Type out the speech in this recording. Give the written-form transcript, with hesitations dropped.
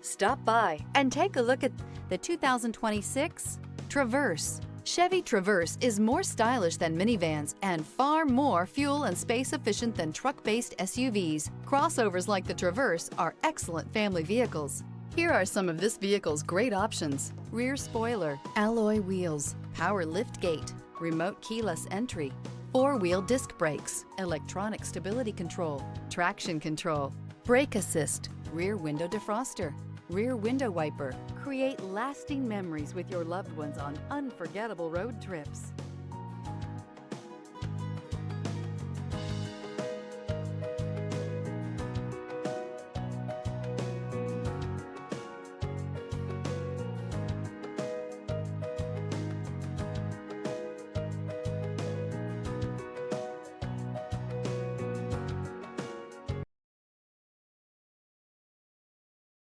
Stop by and take a look at the 2026 Traverse. Chevy Traverse is more stylish than minivans and far more fuel and space efficient than truck-based SUVs. Crossovers like the Traverse are excellent family vehicles. Here are some of this vehicle's great options: rear spoiler, alloy wheels, power lift gate, remote keyless entry, four-wheel disc brakes, electronic stability control, traction control, brake assist, rear window defroster, rear window wiper. Create lasting memories with your loved ones on unforgettable road trips.